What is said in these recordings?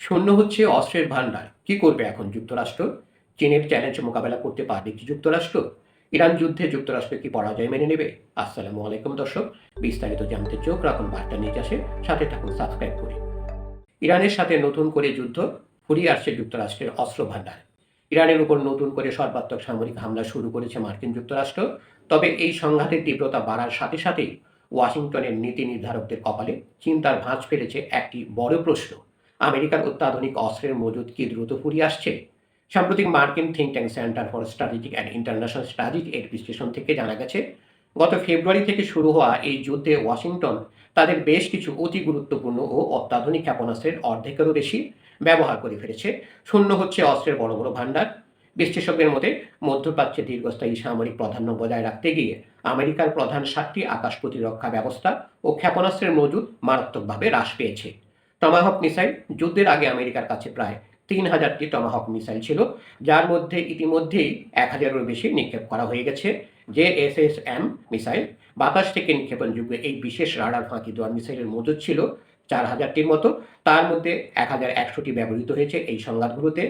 শূন্য হচ্ছে অস্ত্রের ভান্ডার। কি করবে এখন যুক্তরাষ্ট্র? চীনের চ্যালেঞ্জ মোকাবেলা করতে পারবে কি যুক্তরাষ্ট্র? ইরান যুদ্ধে যুক্তরাষ্ট্র কি পরাজয় মেনে নেবে? আসসালামু আলাইকুম দর্শক, বিস্তারিত জানতে চোখ রাখুন বার্তা নির্যাসে, সাথে থাকুন সাবস্ক্রাইব করে। ইরানের সাথে নতুন করে যুদ্ধ, ফুরিয়ে আসছে যুক্তরাষ্ট্রের অস্ত্র ভান্ডার। ইরানের উপর নতুন করে সর্বাত্মক সামরিক হামলা শুরু করেছে মার্কিন যুক্তরাষ্ট্র। তবে এই সংঘাতের তীব্রতা বাড়ার সাথে সাথেই ওয়াশিংটনের নীতি নির্ধারকদের কপালে চিন্তার ভাঁজ ফেলেছে একটি বড় প্রশ্ন: আমেরিকার অত্যাধুনিক অস্ত্রের মজুদ কি দ্রুত ফুরিয়ে আসছে? সাম্প্রতিক মার্কিন think tank centre for strategic and international studies এর বিশ্লেষণ থেকে জানা গেছে, গত ফেব্রুয়ারি থেকে শুরু হওয়া এই যুদ্ধে ওয়াশিংটন তাদের বেশ কিছু অতি গুরুত্বপূর্ণ ও অত্যাধুনিক ক্ষেপণাস্ত্রের অর্ধেকেরও বেশি ব্যবহার করে ফেলেছে। শূন্য হচ্ছে অস্ত্রের বড় বড় ভান্ডার। বিশ্লেষকদের মতে, মধ্যপ্রাচ্যে দীর্ঘস্থায়ী সামরিক প্রাধান্য বজায় রাখতে গিয়ে আমেরিকার প্রধান 7টি আকাশ প্রতিরক্ষা ব্যবস্থা ও ক্ষেপণাস্ত্রের মজুদ মারাত্মকভাবে হ্রাস পেয়েছে। টমাহক মিসাইল: যুদ্ধের আগে আমেরিকার কাছে প্রায় 3000টি টমাহক মিসাইল ছিল, যার মধ্যে ইতিমধ্যেই 1000-এরও বেশি নিক্ষেপ করা হয়ে গেছে। জেএসএসএম মিসাইল: বাতাস থেকে নিক্ষেপণযোগ্য এই বিশেষ রাডার ফাঁকি দেওয়ার মিসাইলের মজুদ ছিল 4000টির মতো, তার মধ্যে 1100টি ব্যবহৃত হয়েছে এই সংঘাতগুলোতে।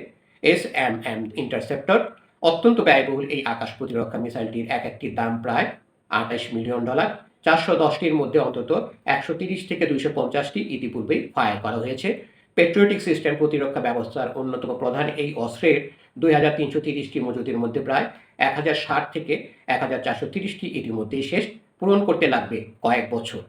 এসএমএম ইন্টারসেপ্টর: অত্যন্ত ব্যয়বহুল এই আকাশ প্রতিরক্ষা মিসাইলটির এক একটির দাম প্রায় $28 মিলিয়ন। 410টির মধ্যে অন্তত 130 থেকে 250টি ইতিপূর্বেই ফায়ার করা হয়েছে। পেট্রিয়টিক সিস্টেম প্রতিরক্ষা ব্যবস্থার অন্যতম প্রধান এই অস্ত্রের 2330টি মজুদের মধ্যে প্রায় 1060 থেকে 1430টি ইতিমধ্যেই শেষ, পূরণ করতে লাগবে কয়েক বছর।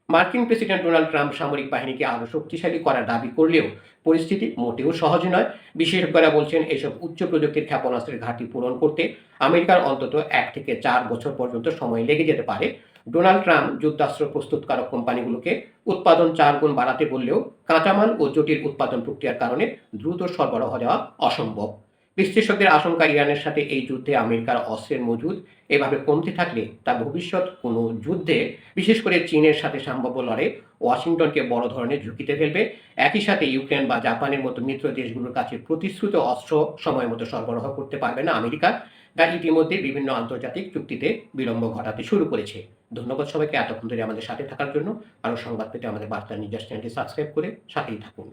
মার্কিন প্রেসিডেন্ট ডোনাল্ড ট্রাম্প সামরিক বাহিনীকে আরও শক্তিশালী করার দাবি করলেও পরিস্থিতি মোটেও সহজ নয়। বিশেষজ্ঞরা বলছেন, এসব উচ্চ প্রযুক্তির ক্ষেপণাস্ত্রের ঘাঁটি পূরণ করতে আমেরিকার অন্তত 1 থেকে 4 বছর পর্যন্ত সময় লেগে যেতে পারে। ডোনাল্ড ট্রাম্প যুদ্ধাস্ত্র প্রস্তুতকারক কোম্পানিগুলোকে উৎপাদন 4 গুণ বাড়াতে বললেও কাঁচামাল ও জটিল উৎপাদন প্রক্রিয়ার কারণে দ্রুত সরবরাহ দেওয়া অসম্ভব। বিশ্লেষকদের আশঙ্কা, ইরানের সাথে এই যুদ্ধে আমেরিকার অস্ত্রের মজুদ এভাবে কমতে থাকলে তা ভবিষ্যৎ কোনো যুদ্ধে, বিশেষ করে চীনের সাথে সম্ভাব্য লড়াই, ওয়াশিংটনকে বড় ধরনের ঝুঁকিতে ফেলবে। একই সাথে ইউক্রেন বা জাপানের মতো মিত্র দেশগুলোর কাছে প্রতিশ্রুত অস্ত্র সময় মতো সরবরাহ করতে পারবে না আমেরিকা, যা ইতিমধ্যে বিভিন্ন আন্তর্জাতিক চুক্তিতে বিলম্ব ঘটাতে শুরু করেছে। ধন্যবাদ সবাইকে এতক্ষণ ধরে আমাদের সাথে থাকার জন্য। আরও সংবাদ পেতে আমাদের বার্তা নির্যাস চ্যানেলটি সাবস্ক্রাইব করে সাথেই থাকুন।